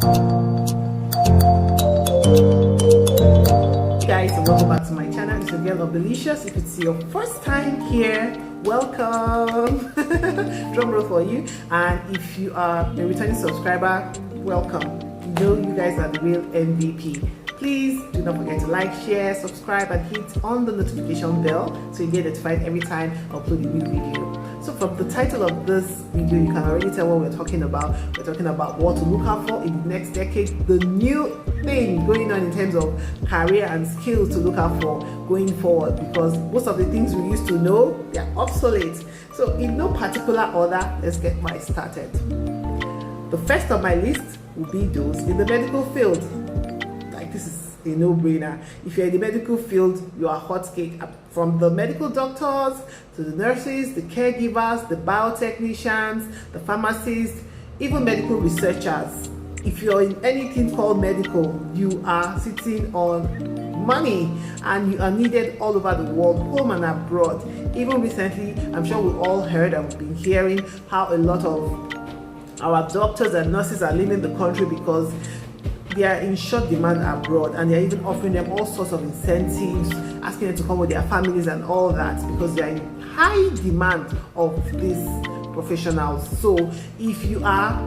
Guys, and welcome back to my channel. It's your girl Obelicious. If it's your first time here, welcome. Drum roll for you. And if you are a returning subscriber, welcome. You know you guys are the real MVP. Please do not forget to like, share, subscribe, and hit on the notification bell so you get notified every time I upload a new video. So from the title of this video, you can already tell what we're talking about. We're talking about what to look out for in the next decade, the new thing going on in terms of career and skills to look out for going forward, because most of the things we used to know, they're obsolete. So in no particular order, let's get my started. The first on my list will be those in the medical field. Like, this is a no-brainer. If you're in the medical field, you are hot cake. From the medical doctors to the nurses, the caregivers, the biotechnicians, the pharmacists, even medical researchers. If you're in anything called medical, you are sitting on money and you are needed all over the world, home and abroad. Even recently, I'm sure we've all heard and we've been hearing how a lot of our doctors and nurses are leaving the country because they are in short demand abroad, and they're even offering them all sorts of incentives, asking them to come with their families and all that, because they are in high demand of these professionals. So if you are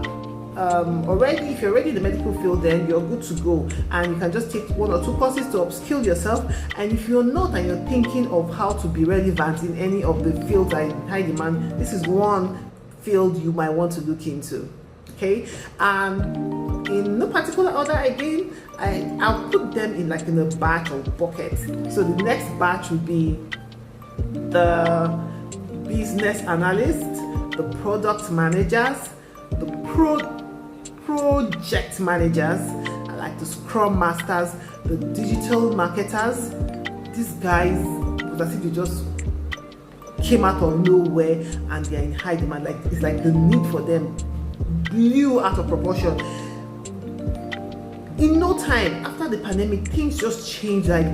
if you're already in the medical field, then you're good to go, and you can just take 1 or 2 courses to upskill yourself. And if you're not and you're thinking of how to be relevant in any of the fields that are in high demand, this is one field you might want to look into. Okay, and in no particular order, again, I'll put them in a batch or bucket. So the next batch would be the business analyst, the product managers, the project managers, like the scrum masters, the digital marketers. These guys, it's as if they just came out of nowhere and they're in high demand. Like, it's like the need for them blew out of proportion. In no time after the pandemic, things just changed. Like,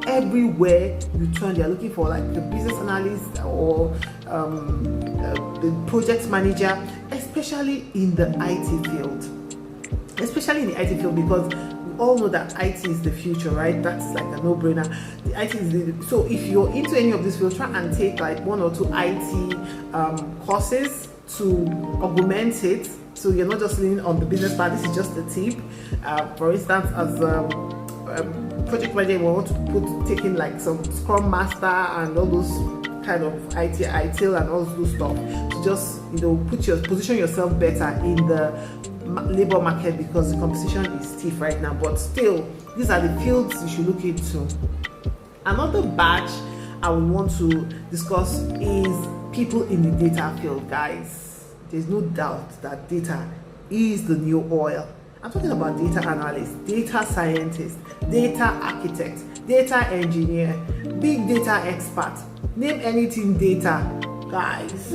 everywhere you turn, they're looking for like the business analyst or the project manager, especially in the IT field. Especially in the IT field, because we all know that IT is the future, right? That's like a no-brainer. The IT is so if you're into any of this field, try and take like 1 or 2 IT courses to augment it. So you're not just leaning on the business part. This is just a tip. For instance, as project manager, we want to taking like some Scrum Master and all those kind of IT, ITIL and all those stuff to just position yourself better in the labor market, because the competition is stiff right now. But still, these are the fields you should look into. Another batch I would want to discuss is people in the data field, guys. There's no doubt that data is the new oil. I'm talking about data analyst, data scientist, data architect, data engineer, big data expert. Name anything data, guys.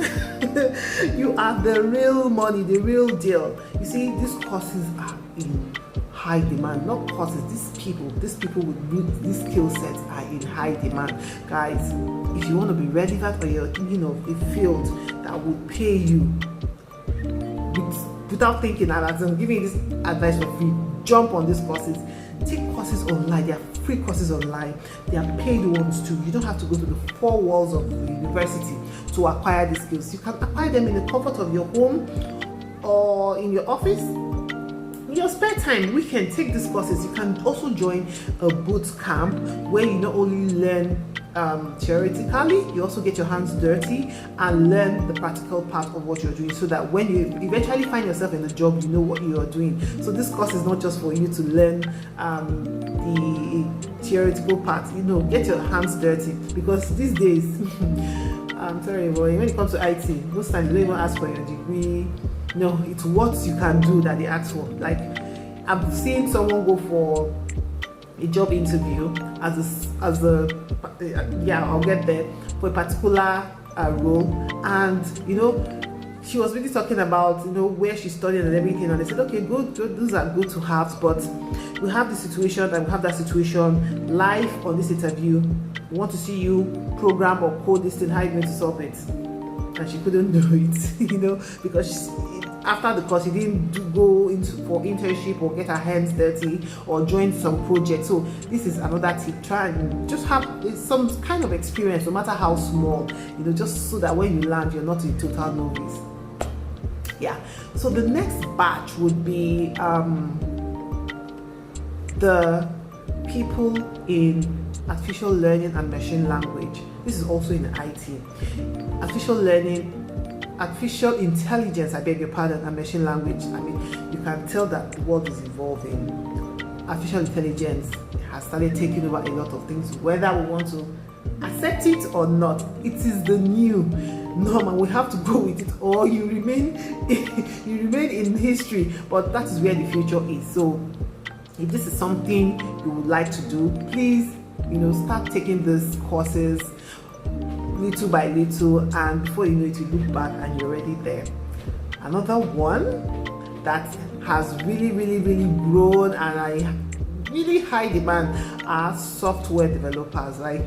You are the real money, the real deal. You see, these courses are in high demand. Not courses, these people with these skill sets are in high demand, guys. If you want to be relevant, or you're thinking of a field that will pay you without thinking, and as I'm giving you this advice for free, jump on these courses. Take courses online. They are free courses online. They are paid ones too. You don't have to go to the 4 walls of the university to acquire these skills. You can acquire them in the comfort of your home or in your office. In your spare time, we can take these courses. You can also join a boot camp where you not only learn theoretically, you also get your hands dirty and learn the practical part of what you're doing, so that when you eventually find yourself in the job, you know what you are doing. So this course is not just for you to learn the theoretical part. Get your hands dirty, because these days I'm sorry, but when it comes to IT, most times they don't even ask for your degree. No, it's what you can do that they ask for. Like, I've seen someone go for a job interview I'll get there, for a particular role, and she was really talking about where she studied and everything, and they said, okay, good, those are good to have, but we have this situation and we have that situation live on this interview. We want to see you program or code this thing. How are you going to solve it? And she couldn't do it, because after the course, she didn't go into for internship or get our hands dirty or join some project. So this is another tip. Try and just have some kind of experience, no matter how small, just so that when you land, you're not a total novice. Yeah. So the next batch would be the people in artificial learning and machine language. This is also in IT. Artificial intelligence, I beg your pardon, and machine language. I mean, you can tell that the world is evolving. Artificial intelligence has started taking over a lot of things, whether we want to accept it or not. It is the new norm and we have to go with it, or you remain in history. But that is where the future is. So if this is something you would like to do, please start taking these courses little by little, and before you know it, you look back and you're already there. Another one that has really grown and I really high demand are software developers. Like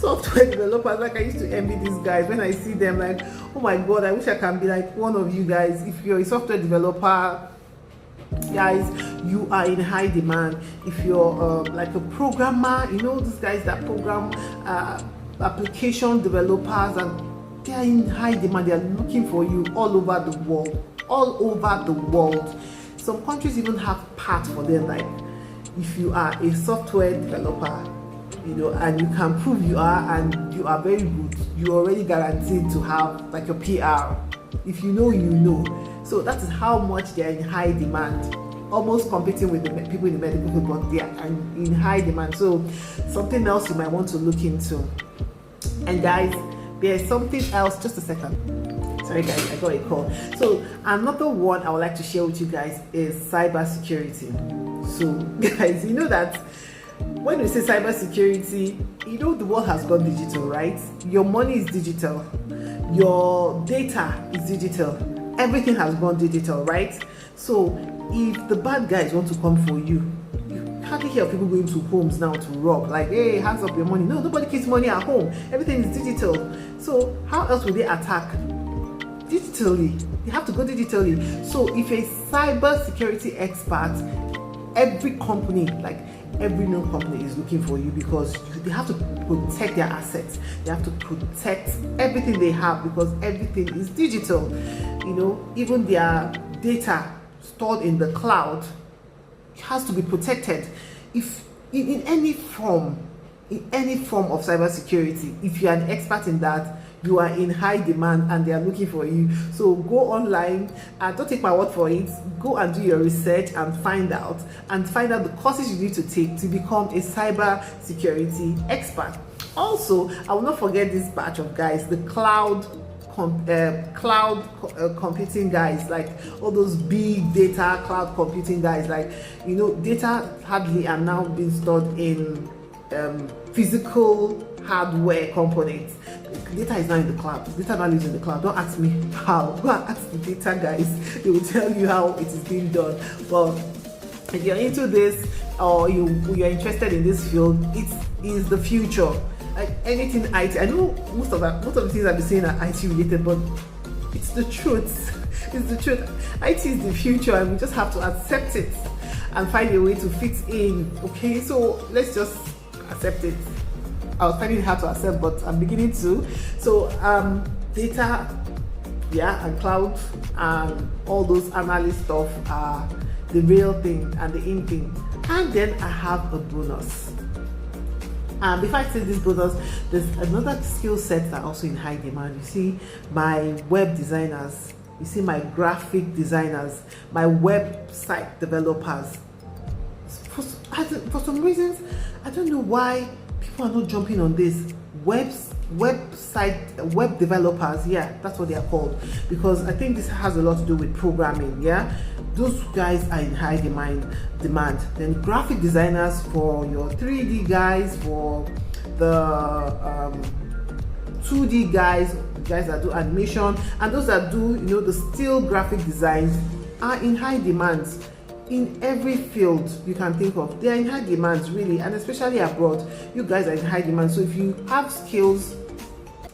I used to envy these guys when I see them, like, oh my god, I wish I can be like one of you guys. If you're a software developer, guys, you are in high demand. If you're like a programmer, these guys that program application developers, and they are in high demand. They are looking for you all over the world. Some countries even have parts for them, like if you are a software developer, and you can prove you are, and you are very good, you're already guaranteed to have like a PR. If you know. So that is how much they are in high demand, almost competing with the people in the medical field, but they are in high demand. So something else you might want to look into. And guys, there's something else. Just a second. Sorry guys, I got a call. So another one I would like to share with you guys is cybersecurity. So guys, that when we say cybersecurity, the world has gone digital, right? Your money is digital, your data is digital, everything has gone digital, right? So if the bad guys want to come for you, hardly hear people going to homes now to rob, like, hey, hands up your money. No, nobody keeps money at home. Everything is digital. So how else will they attack? Digitally. They have to go digitally. So if a cyber security expert, every company, like every known company, is looking for you, because they have to protect their assets. They have to protect everything they have, because everything is digital. Even their data stored in the cloud has to be protected. If in any form of cybersecurity, if you are an expert in that, you are in high demand and they are looking for you. So go online and don't take my word for it. Go and do your research and find out the courses you need to take to become a cyber security expert. Also, I will not forget this batch of guys, the cloud computing guys, like all those big data cloud computing guys. Like, data hardly are now being stored in physical hardware components. Data is now in the cloud. Data now lives in the cloud. Don't ask me how. Go and ask the data guys. They will tell you how it is being done. But if you're into this, or you're interested in this field, it is the future. Like anything IT, I know most of the things I've been saying are IT related, but it's the truth. It's the truth. IT is the future, and we just have to accept it and find a way to fit in. Okay, so let's just accept it. I was finding it hard to accept, but I'm beginning to. So data, and cloud, and all those analyst stuff are the real thing and the in thing. And then I have a bonus. Before I say this bonus, there's another skill set that are also in high demand. You see, my web designers, you see, my graphic designers, my website developers. For some reasons, I don't know why people are not jumping on this. Web developers, that's what they are called, because I think this has a lot to do with programming. Those guys are in high demand. Then graphic designers, for your 3D guys, for the 2D guys that do animation, and those that do the still graphic designs, are in high demand. In every field you can think of, they are in high demand, really, and especially abroad. You guys are in high demand. So if you have skills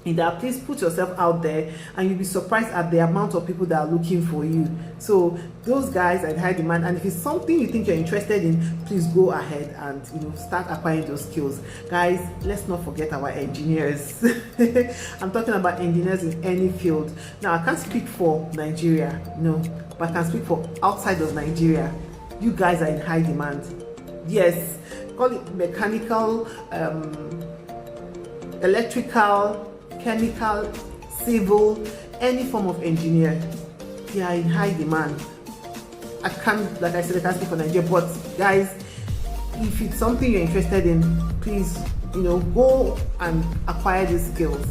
in that, please put yourself out there, and you'll be surprised at the amount of people that are looking for you. So those guys are in high demand, and if it's something you think you're interested in, please go ahead and start acquiring those skills. Guys, let's not forget our engineers. I'm talking about engineers in any field. Now, I can't speak for Nigeria, no, but I can speak for outside of Nigeria. You guys are in high demand. Yes, call it mechanical, electrical, chemical, civil, any form of engineer, they are in high demand. I can't, like I said, I can't speak for Nigeria, but guys, if it's something you're interested in, please, go and acquire these skills.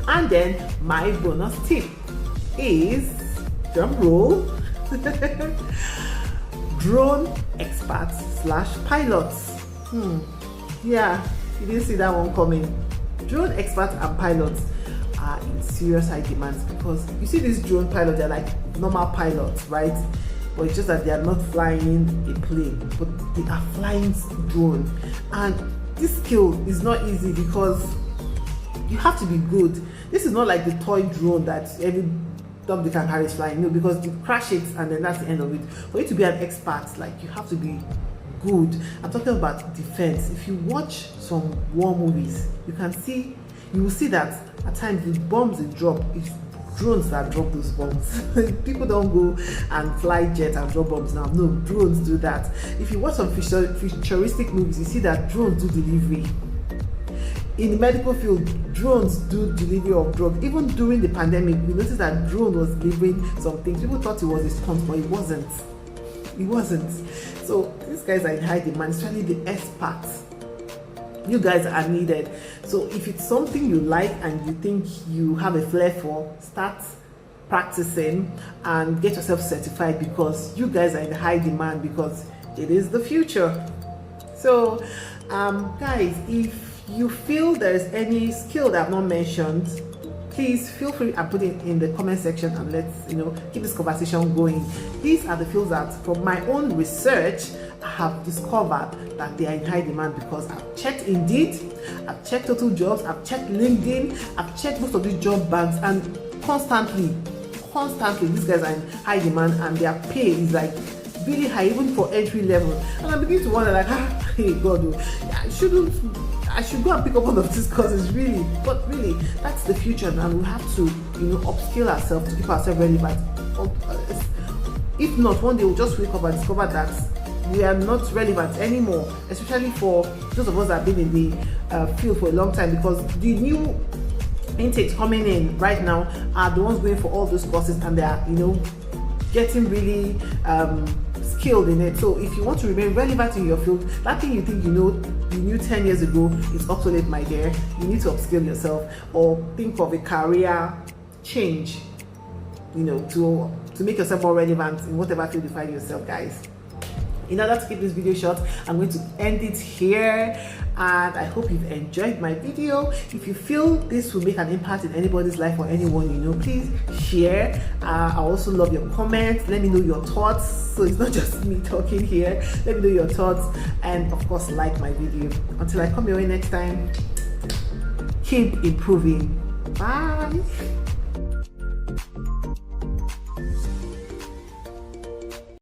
And then my bonus tip is, drum roll, drone experts / pilots. Yeah, you didn't see that one coming. Drone experts and pilots are in serious high demands, because you see these drone pilots, they're like normal pilots, right? But it's just that they are not flying a plane, but they are flying drone. And this skill is not easy, because you have to be good. This is not like the toy drone that every dog they can carry is flying. No, because you crash it and then that's the end of it. For you to be an expert, like, you have to be good. I'm talking about defense. If you watch some war movies, you will see that at times the bombs they drop, it's drones that drop those bombs. People don't go and fly jets and drop bombs now. No, drones do that. If you watch some futuristic movies, you see that drones do delivery. In the medical field, drones do delivery of drugs. Even during the pandemic, we noticed that drone was delivering some things. People thought it was a stunt, but it wasn't. It wasn't. So these guys are in high demand, especially the experts. You guys are needed. So if it's something you like and you think you have a flair for, start practicing and get yourself certified, because you guys are in high demand, because it is the future. So guys, if you feel there's any skill that I've not mentioned, please feel free and put it in the comment section, and let's keep this conversation going. These are the fields that, from my own research, I have discovered that they are in high demand, because I've checked Indeed, I've checked Total Jobs, I've checked LinkedIn, I've checked most of these job banks, and constantly these guys are in high demand, and their pay is like really high, even for entry level. And I'm beginning to wonder, like, hey God, I should go and pick up one of these courses, really. But really, that's the future, and we have to upskill ourselves to keep ourselves relevant. If not, one day we'll just wake up and discover that we are not relevant anymore, especially for those of us that have been in the field for a long time, because the new intakes coming in right now are the ones going for all those courses, and they are getting really skilled in it. So if you want to remain relevant in your field, that thing you think you knew 10 years ago is obsolete, my dear. You need to upskill yourself, or think of a career change, to make yourself more relevant in whatever field you find yourself, guys. In order to keep this video short, I'm going to end it here, and I hope you've enjoyed my video. If you feel this will make an impact in anybody's life or anyone please share. I also love your comments. Let me know your thoughts, so it's not just me talking here. Let me know your thoughts, and of course, like my video. Until I come your way next time, keep improving. Bye.